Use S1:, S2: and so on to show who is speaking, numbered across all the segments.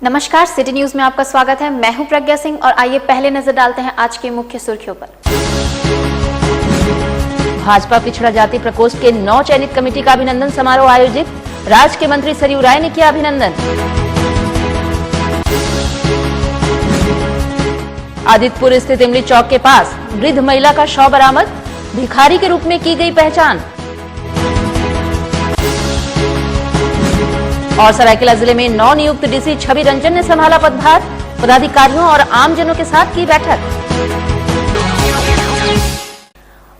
S1: नमस्कार, city news में आपका स्वागत है। मैं हूं प्रज्ञा सिंह और आइए पहले नजर डालते हैं आज की मुख्य सुर्खियों पर।
S2: भाजपा पिछड़ा जाति प्रकोष्ठ के 9 चयनित कमेटी का अभिनंदन समारोह आयोजित, राज्य के मंत्री सरयू राय ने किया अभिनंदन। आदित्यपुर स्थित इमली चौक के पास वृद्ध महिला का शव बरामद, भिखारी के रूप में की गई पहचान। और सरायकेला जिले में नवनियुक्त डीसी छवि रंजन ने संभाला पदभार, पदाधिकारियों और आमजनों के साथ की बैठक।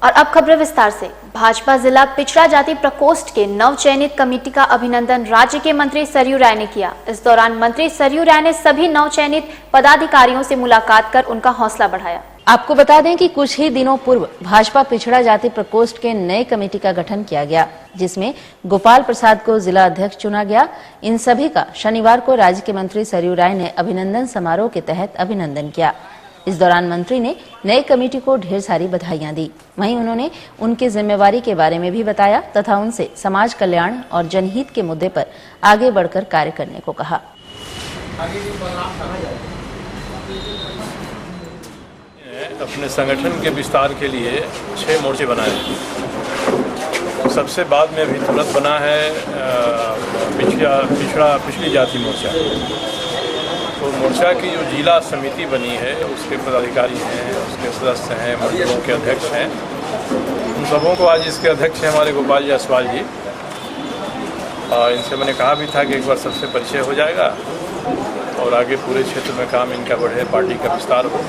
S1: और अब खबरें विस्तार से। भाजपा जिला पिछड़ा जाति प्रकोष्ठ के नवचयनित कमेटी का अभिनंदन राज्य के मंत्री सरयू राय ने किया। इस दौरान मंत्री सरयू राय ने सभी नवचयनित पदाधिकारियों से मुलाकात कर उनका हौसला बढ़ाया।
S2: आपको बता दें कि कुछ ही दिनों पूर्व भाजपा पिछड़ा जाति प्रकोष्ठ के नए कमेटी का गठन किया गया, जिसमें गोपाल प्रसाद को जिला अध्यक्ष चुना गया। इन सभी का शनिवार को राज्य के मंत्री सरयू राय ने अभिनंदन समारोह के तहत अभिनंदन किया। इस दौरान मंत्री ने नई कमेटी को ढेर सारी बधाइयां दी। वहीं उन्होंने उनकी जिम्मेवारी के बारे में भी बताया तथा उनसे समाज कल्याण और जनहित के मुद्दे पर आगे बढ़कर कार्य करने को कहा।
S3: अपने संगठन के विस्तार के लिए 6 मोर्चे बनाए। सबसे बाद में अभी तुरंत बना है पिछड़ी जाति मोर्चा। तो मोर्चा की जो जिला समिति बनी है, उसके पदाधिकारी हैं, उसके सदस्य हैं, मंडलों के अध्यक्ष हैं। उन सबों को आज इसके अध्यक्ष हैं हमारे गोपाल जायसवाल जी। इनसे मैंने कहा भी था कि एक बार सबसे परिचय हो जाएगा और आगे पूरे क्षेत्र में काम इनका बढ़े, पार्टी का विस्तार हो।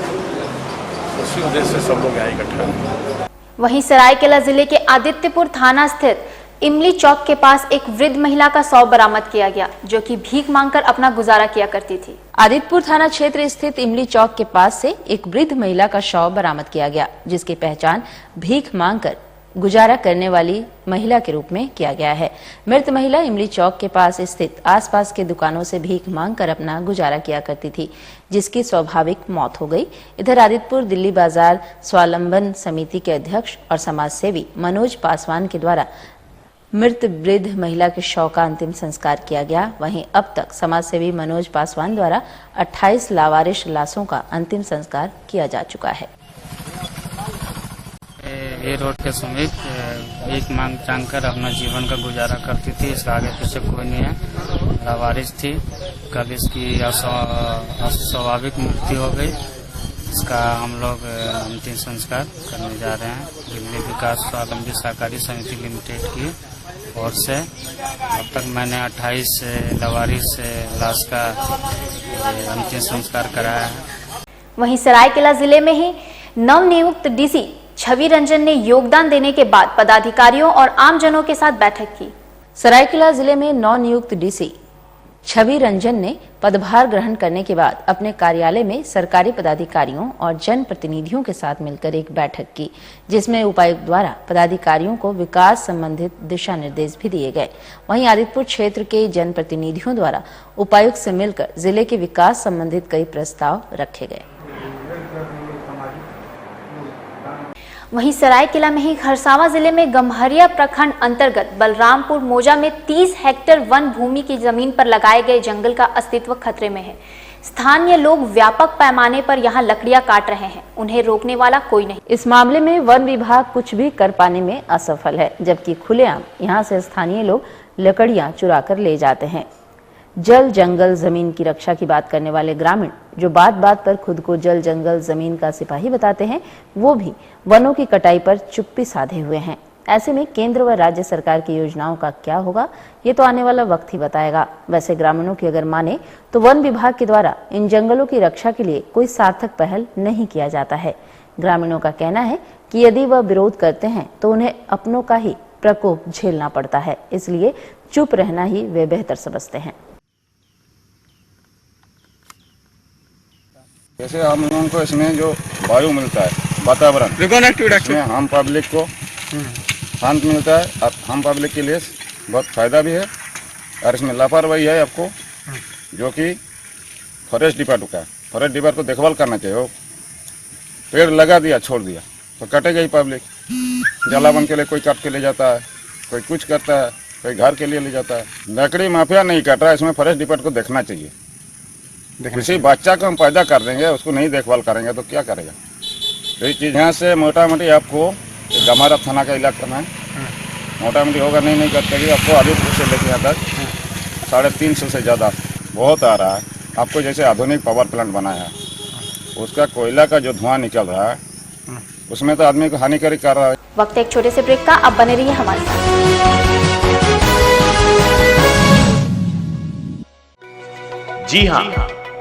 S3: उसी उद्देश्य से सब लोग यहाँ इकट्ठा हैं।
S1: वहीं सरायकेला जिले के आदित्यपुर थाना स्थित इमली चौक के पास एक वृद्ध महिला का शव बरामद किया गया, जो कि भीख मांगकर अपना गुजारा किया करती थी।
S2: आदित्यपुर थाना क्षेत्र स्थित इमली चौक के पास से एक वृद्ध महिला का शव बरामद किया गया, जिसकी पहचान भीख मांगकर गुजारा करने वाली महिला के रूप में किया गया है। मृत महिला इमली चौक के पास स्थित आसपास के दुकानों से भीख मांगकर अपना गुजारा किया करती थी, जिसकी स्वाभाविक मौत हो गई। इधर आदित्यपुर दिल्ली बाजार स्वावलंबन समिति के अध्यक्ष और समाज सेवी मनोज पासवान के द्वारा मृत वृद्ध महिला के शव का अंतिम संस्कार किया गया। वहीं अब तक समाज सेवी मनोज पासवान द्वारा 28 लावारिश लाशों का अंतिम संस्कार किया जा चुका है।
S4: ये रोड के समीप एक मांग कर अपना जीवन का गुजारा करती थी। इसका आगे पीछे कोई नहीं है, लावारिश थी। कल इसकी अस्वाभाविक मृत्यु हो गई। इसका हम लोग अंतिम संस्कार करने जा रहे हैं दिल्ली विकास स्वावलंबी सहकारी समिति लिमिटेड की ओर से। अब तक मैंने 28 लावारिश लाश का अंतिम संस्कार कराया है।
S1: वहीं सरायकेला जिले में ही नवनियुक्त डीसी छवि रंजन ने योगदान देने के बाद पदाधिकारियों और आमजनों के साथ बैठक की।
S2: सरायकेला जिले में नवनियुक्त डीसी छवि रंजन ने पदभार ग्रहण करने के बाद अपने कार्यालय में सरकारी पदाधिकारियों और जनप्रतिनिधियों के साथ मिलकर एक बैठक की, जिसमें उपायुक्त द्वारा पदाधिकारियों को विकास संबंधित दिशा निर्देश भी दिए गए। वहीं आदित्यपुर क्षेत्र के जनप्रतिनिधियों द्वारा उपायुक्त से मिलकर जिले के विकास संबंधित कई प्रस्ताव रखे गए।
S1: वहीं सरायकेला में ही खरसावां जिले में गम्हरिया प्रखंड अंतर्गत बलरामपुर मोजा में 30 हेक्टेयर वन भूमि की जमीन पर लगाए गए जंगल का अस्तित्व खतरे में है। स्थानीय लोग व्यापक पैमाने पर यहां लकड़ियां काट रहे हैं, उन्हें रोकने वाला कोई नहीं।
S2: इस मामले में वन विभाग कुछ भी कर पाने में असफल है, जबकि खुलेआम यहां से स्थानीय लोग लकड़ियां चुरा कर ले जाते हैं। जल जंगल जमीन की रक्षा की बात करने वाले ग्रामीण, जो बात बात पर खुद को जल जंगल जमीन का सिपाही बताते हैं, वो भी वनों की कटाई पर चुप्पी साधे हुए हैं। ऐसे में केंद्र व राज्य सरकार की योजनाओं का क्या होगा, ये तो आने वाला वक्त ही बताएगा। वैसे ग्रामीणों की अगर माने तो वन विभाग के द्वारा इन जंगलों की रक्षा के लिए कोई सार्थक पहल नहीं किया जाता है। ग्रामीणों का कहना है कि यदि वह विरोध करते हैं तो उन्हें अपनों का ही प्रकोप झेलना पड़ता है, इसलिए चुप रहना ही वे बेहतर समझते हैं।
S5: जैसे हम लोगों को इसमें जो वायु मिलता है, वातावरण, इसमें हम पब्लिक को शांत मिलता है और हम पब्लिक के लिए बहुत फायदा भी है। और इसमें लापरवाही है आपको, जो कि फॉरेस्ट डिपार्टमेंट का, फॉरेस्ट डिपार्टमेंट को देखभाल करना चाहिए। वो पेड़ लगा दिया छोड़ दिया तो कटेगा ही पब्लिक। जलावन के लिए कोई काट के ले जाता है, कोई कुछ करता है, कोई घर के लिए ले जाता है। लकड़ी माफिया नहीं काट रहा है, इसमें फॉरेस्ट डिपार्टमेंट को देखना चाहिए। किसी बच्चा को हम पैदा कर देंगे, उसको नहीं देखभाल करेंगे तो क्या करेगा। तो ये चीज़ यहाँ से मोटा मोटी आपको गम्हरिया थाना का इलाका में मोटा मोटी होगा नहीं करते आपको आदिपुर से लेके यहाँ तक 350 से ज़्यादा बहुत आ रहा है। आपको जैसे आधुनिक पावर प्लांट बनाया है, उसका कोयला का जो धुआं निकल रहा है उसमें तो आदमी को हानिकारक कर रहा है।
S1: वक्त एक छोटे से ब्रेक का, अब बने रहिए हमारे साथ।
S6: जी हाँ,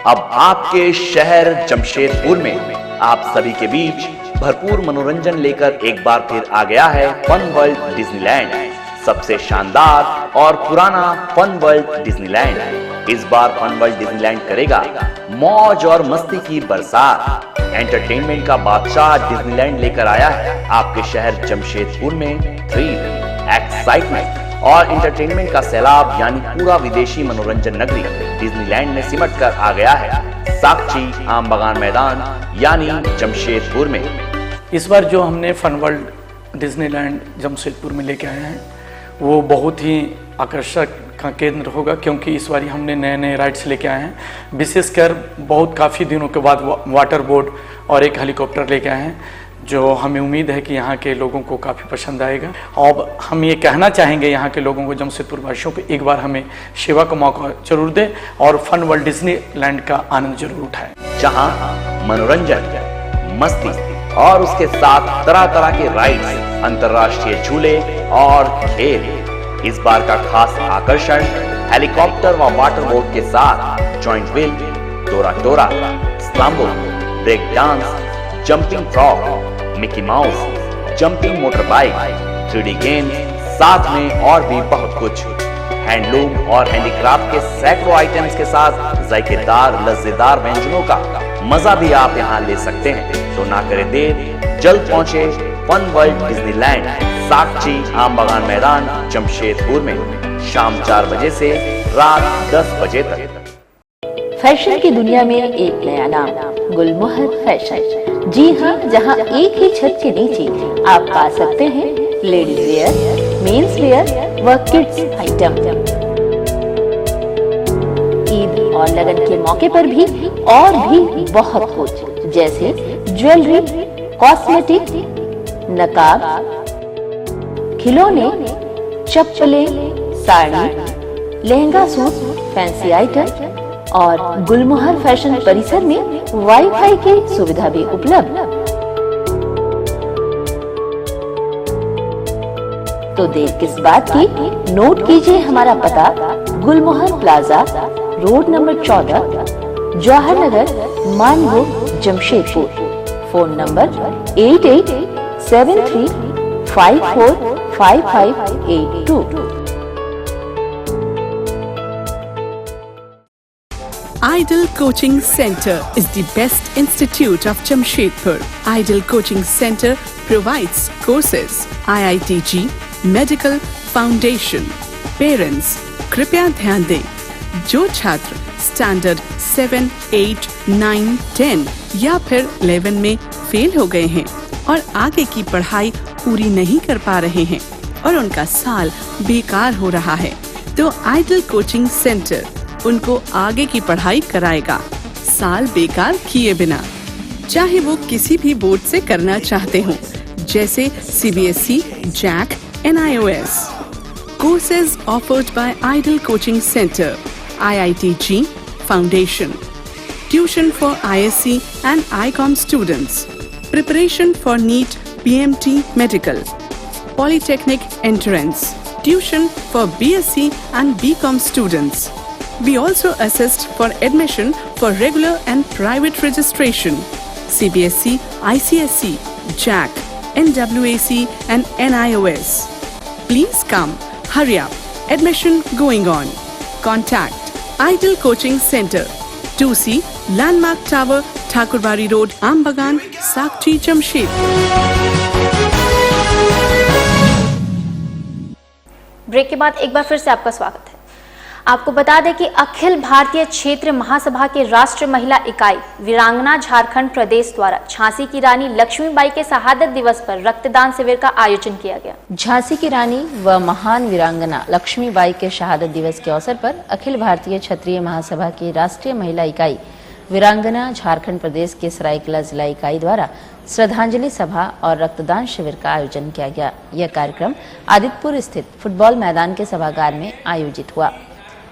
S6: अब आपके शहर जमशेदपुर में आप सभी के बीच भरपूर मनोरंजन लेकर एक बार फिर आ गया है फन वर्ल्ड डिज्नीलैंड। सबसे शानदार और पुराना फन वर्ल्ड डिज्नीलैंड इस बार फन वर्ल्ड डिज्नीलैंड करेगा मौज और मस्ती की बरसात। एंटरटेनमेंट का बादशाह डिज्नीलैंड लेकर आया है आपके शहर जमशेदपुर में थ्रिल, एक्साइटमेंट और एंटरटेनमेंट का सैलाब, यानी पूरा विदेशी मनोरंजन नगरी डिज्नीलैंड में सिमट कर आ गया है साक्षी आम बगान मैदान यानी जमशेदपुर में।
S7: इस बार जो हमने फन वर्ल्ड डिज्नीलैंड जमशेदपुर में लेके आए हैं वो बहुत ही आकर्षक का केंद्र होगा, क्योंकि इस बार हमने नए नए राइड्स लेके आए हैं। विशेषकर बहुत काफ़ी दिनों के बाद वाटर बोट और एक हेलीकॉप्टर लेके आए हैं, जो हमें उम्मीद है कि यहाँ के लोगों को काफ़ी पसंद आएगा। और हम ये कहना चाहेंगे यहाँ के लोगों को, जमशेदपुर वासियों को, एक बार हमें सेवा का मौका जरूर दें और फन वर्ल्ड डिज्नीलैंड का आनंद जरूर उठाएं,
S6: जहाँ मनोरंजन, मस्ती और उसके साथ तरह तरह के राइड्स, अंतर्राष्ट्रीय झूले और खेल। इस बार का खास आकर्षण हेलीकॉप्टर व वाटर बोट के साथ जॉइंट व्हील, टोरा टोरा, स्लाम्बो, break dance, jumping frog, Mickey Mouse, jumping motor bike, 3D game, साथ में और भी बहुत कुछ। हैंडलूम और हैंडीक्राफ्ट के सैकड़ों आइटम्स के साथ जायकेदार लज्जेदार व्यंजनों का मजा भी आप यहाँ ले सकते हैं। तो ना करें देर, जल्द पहुंचे फन वर्ल्ड डिज्नीलैंड, साक्षी आम बगान मैदान जमशेदपुर में शाम 4 बजे से रात 10 बजे तक।
S2: फैशन की दुनिया में एक नया नाम, गुलमोहर फैशन। जी हाँ, जहाँ एक ही छत के नीचे आप पा सकते हैं लेडीज वेयर, मेंस वेयर व किड्स आइटम। ईद और लगन के मौके पर भी और भी बहुत कुछ, जैसे ज्वेलरी, कॉस्मेटिक, नकाब, खिलौने, चप्पलें, sari, lehenga suit, fancy item और गुलमोहर फैशन परिसर में वाईफाई की सुविधा भी उपलब्ध। तो देर किस बात की, नोट कीजिए हमारा पता, Gulmohar plaza, road number 14, Jawahar Nagar, Mango, Jamshedpur. Phone number 8873545582।
S8: Ideal Coaching Center is the best institute of Jamshedpur. Ideal Coaching Center provides courses IITG, Medical Foundation. Parents, कृपया ध्यान दें, जो छात्र स्टैंडर्ड 7, 8, 9, 10 या फिर 11 में फेल हो गए हैं और आगे की पढ़ाई पूरी नहीं कर पा रहे हैं और उनका साल बेकार हो रहा है, तो आइडल कोचिंग सेंटर उनको आगे की पढ़ाई कराएगा साल बेकार किए बिना। चाहे वो किसी भी बोर्ड से करना चाहते हो, जैसे CBSE, JAC, NIOS. Courses offered by Ideal Coaching Center, IITG Foundation. Tuition for ISC and ICOM students. Preparation for NEET, PMT Medical. Polytechnic entrance. Tuition for BSc and BCom students. We also assist for admission for regular and private registration. CBSE, ICSE, JAC, NWAC and NIOS. Please come. Hurry up. Admission going on. Contact Ideal Coaching Center, 2C, Landmark Tower, Thakurbari Road, Ambagan, Sakchi, Jamshedpur.
S1: Break के बाद एक बार फिर से आपका स्वागत है। आपको बता दें कि अखिल भारतीय क्षेत्र महासभा के राष्ट्रीय महिला इकाई वीरांगना झारखंड प्रदेश द्वारा झांसी की रानी लक्ष्मीबाई के शहादत दिवस पर रक्तदान शिविर का आयोजन किया गया।
S2: झांसी की रानी व महान वीरांगना लक्ष्मीबाई के शहादत दिवस के अवसर पर अखिल भारतीय क्षत्रिय महासभा की राष्ट्रीय महिला इकाई वीरांगना झारखंड प्रदेश के सरायकेला जिला इकाई द्वारा श्रद्धांजलि सभा और रक्तदान शिविर का आयोजन किया गया। यह कार्यक्रम आदित्यपुर स्थित फुटबॉल मैदान के सभागार में आयोजित हुआ,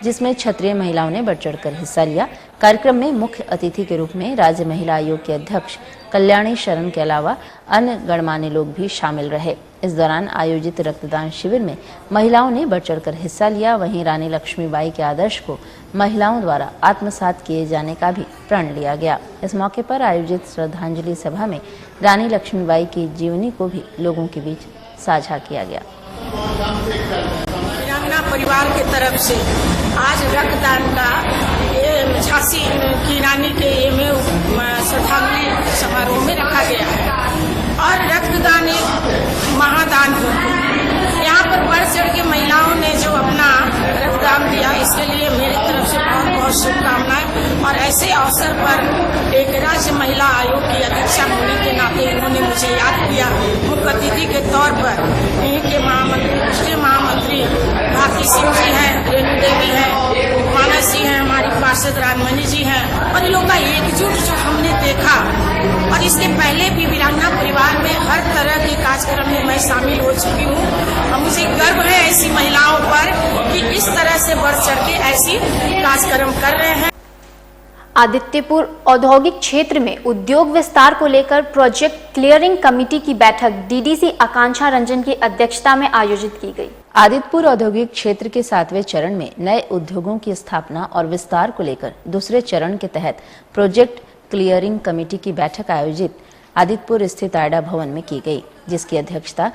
S2: जिसमें क्षत्रिय महिलाओं ने बढ़ चढ़कर हिस्सा लिया। कार्यक्रम में मुख्य अतिथि के रूप में राज्य महिला आयोग के अध्यक्ष कल्याणी शरण के अलावा अन्य गणमान्य लोग भी शामिल रहे। इस दौरान आयोजित रक्तदान शिविर में महिलाओं ने बढ़ चढ़कर हिस्सा लिया। वहीं रानी लक्ष्मीबाई के आदर्श को महिलाओं द्वारा आत्मसात किए जाने का भी प्रण लिया गया। इस मौके पर आयोजित श्रद्धांजलि सभा में रानी लक्ष्मीबाई की जीवनी को भी लोगों के बीच साझा किया गया।
S9: वीरांगना परिवार की तरफ से आज रक्तदान का झांसी की रानी के श्रद्धांजलि समारोह में रखा गया है और रक्तदान एक महादान है। यहाँ पर बढ़ चढ़ के महिलाओं ने जो अपना रक्तदान दिया, इसके लिए मेरी तरफ से बहुत बहुत शुभकामनाएं। और ऐसे अवसर पर एक राज्य महिला आयोग की अध्यक्षा होने के नाते इन्होंने मुझे याद किया। मुख्य अतिथि के तौर पर यहीं के महामंत्री, राष्ट्रीय महामंत्री भारती सिंह जी हैं, रेणु देवी है, मानस जी हैं, हमारी पार्षद राजमणि जी हैं और इन लोगों का एकजुट जो हमने देखा। और इसके पहले भी वीरांगना परिवार में हर तरह के कार्यक्रम में मैं शामिल हो चुकी हूँ और मुझे गर्व है ऐसी महिलाओं पर कि इस तरह से बढ़ चढ़ के ऐसी कार्यक्रम कर रहे हैं।
S1: आदित्यपुर औद्योगिक क्षेत्र में उद्योग विस्तार को लेकर प्रोजेक्ट क्लियरिंग कमेटी की बैठक डीडीसी आकांक्षा रंजन की अध्यक्षता में आयोजित की गई।
S2: आदित्यपुर औद्योगिक क्षेत्र के 7वें चरण में नए उद्योगों की स्थापना और विस्तार को लेकर दूसरे चरण के तहत प्रोजेक्ट क्लियरिंग कमेटी की बैठक आयोजित आदित्यपुर स्थित आयडा भवन में की गई, जिसकी अध्यक्षता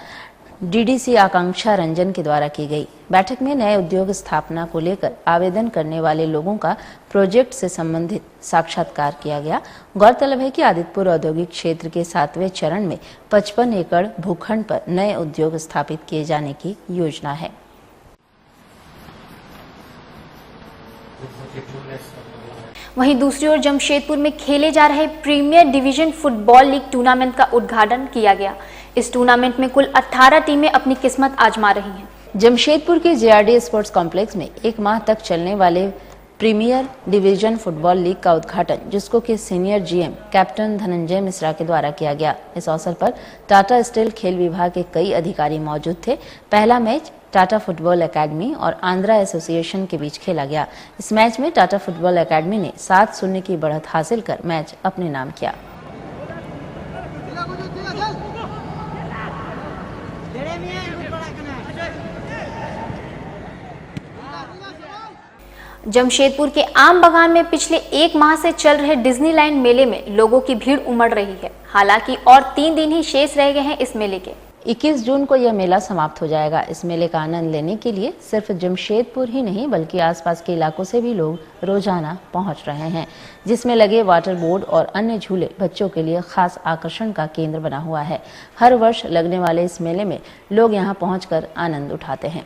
S2: डीडीसी आकांक्षा रंजन के द्वारा की गई। बैठक में नए उद्योग स्थापना को लेकर आवेदन करने वाले लोगों का प्रोजेक्ट से संबंधित साक्षात्कार किया गया। गौरतलब है कि आदित्यपुर औद्योगिक क्षेत्र के 7वें चरण में 55 एकड़ भूखंड पर नए उद्योग स्थापित किए जाने की योजना है।
S1: वहीं दूसरी ओर जमशेदपुर में खेले जा रहे premier division football league tournament का उद्घाटन किया गया। इस टूर्नामेंट में कुल 18 टीमें अपनी किस्मत आजमा रही हैं।
S2: जमशेदपुर के जेआरडी स्पोर्ट्स कॉम्प्लेक्स में 1 माह तक चलने वाले प्रीमियर डिवीजन फुटबॉल लीग का उद्घाटन जिसको के senior GM captain Dhananjay Mishra के द्वारा किया गया। इस अवसर पर टाटा स्टील खेल विभाग के कई अधिकारी मौजूद थे। पहला मैच टाटा फुटबॉल एकेडमी और आंध्रा एसोसिएशन के बीच खेला गया। इस मैच में टाटा फुटबॉल एकेडमी ने 7-0 की बढ़त हासिल कर मैच अपने नाम किया।
S1: जमशेदपुर के आम बागान में पिछले 1 माह से चल रहे डिज्नीलैंड मेले में लोगों की भीड़ उमड़ रही है। हालांकि और 3 दिन ही शेष रह गए हैं इस मेले के।
S2: 21 जून को यह मेला समाप्त हो जाएगा। इस मेले का आनंद लेने के लिए सिर्फ जमशेदपुर ही नहीं बल्कि आसपास के इलाकों से भी लोग रोजाना पहुंच रहे हैं, जिसमें लगे वाटर बोर्ड और अन्य झूले बच्चों के लिए खास आकर्षण का केंद्र बना हुआ है। हर वर्ष लगने वाले इस मेले में लोग यहां पहुंचकर आनंद उठाते हैं।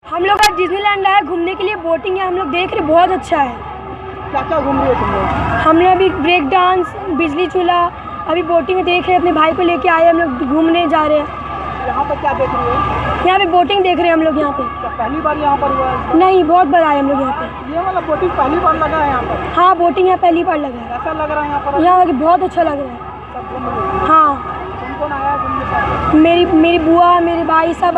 S10: हम लोग आज डिज्नीलैंड आए घूमने के लिए। बोटिंग है, हम लोग देख रहे, बहुत अच्छा है।
S11: क्या क्या घूम रहे हो तुम लोग?
S10: हम लोग अभी ब्रेक डांस, बिजली चूल्हा, अभी बोटिंग देख रहे हैं। अपने भाई को लेके आए, हम लोग घूमने जा रहे हैं।
S11: यहाँ पर क्या देख रहे हो?
S10: यहाँ पे बोटिंग देख रहे हैं हम लोग। यहाँ पे
S11: क्या पहली बार यहाँ पर हुआ है?
S10: नहीं, बहुत बार आए हम लोग यहाँ पे।
S11: ये वाला बोटिंग पहली बार लगा है यहाँ पर?
S10: हाँ, बोटिंग यहाँ पहली बार लगा है।
S11: कैसा लग रहा है यहाँ पर?
S10: यहाँ बहुत अच्छा लग रहा है।
S11: सब घूम रहे हो?
S10: हाँ,
S11: कौन कौन आया घूमने?
S10: मेरी बुआ, मेरे भाई सब